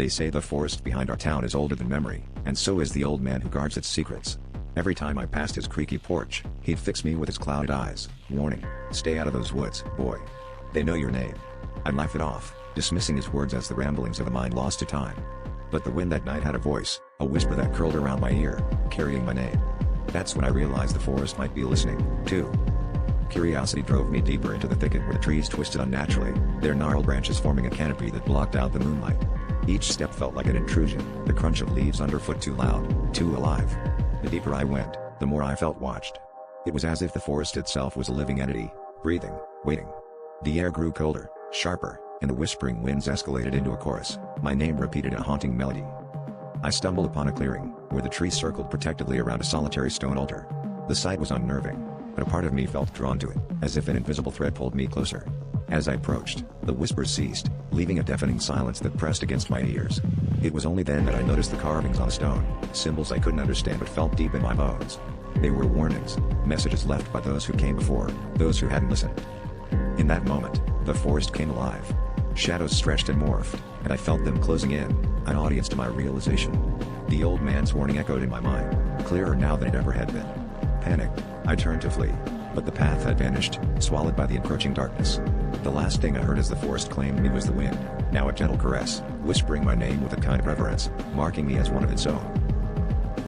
They say the forest behind our town is older than memory, and so is the old man who guards its secrets. Every time I passed his creaky porch, he'd fix me with his clouded eyes, warning, "Stay out of those woods, boy. They know your name." I'd laugh it off, dismissing his words as the ramblings of a mind lost to time. But the wind that night had a voice, a whisper that curled around my ear, carrying my name. That's when I realized the forest might be listening, too. Curiosity drove me deeper into the thicket where the trees twisted unnaturally, their gnarled branches forming a canopy that blocked out the moonlight. Each step felt like an intrusion, the crunch of leaves underfoot too loud, too alive. The deeper I went, the more I felt watched. It was as if the forest itself was a living entity, breathing, waiting. The air grew colder, sharper, and the whispering winds escalated into a chorus, my name repeated a haunting melody. I stumbled upon a clearing, where the trees circled protectively around a solitary stone altar. The sight was unnerving, but a part of me felt drawn to it, as if an invisible thread pulled me closer. As I approached, the whispers ceased, leaving a deafening silence that pressed against my ears. It was only then that I noticed the carvings on the stone, symbols I couldn't understand but felt deep in my bones. They were warnings, messages left by those who came before, those who hadn't listened. In that moment, the forest came alive. Shadows stretched and morphed, and I felt them closing in, an audience to my realization. The old man's warning echoed in my mind, clearer now than it ever had been. Panicked, I turned to flee, but the path had vanished, swallowed by the encroaching darkness. The last thing I heard as the forest claimed me was the wind, now a gentle caress, whispering my name with a kind of reverence, marking me as one of its own.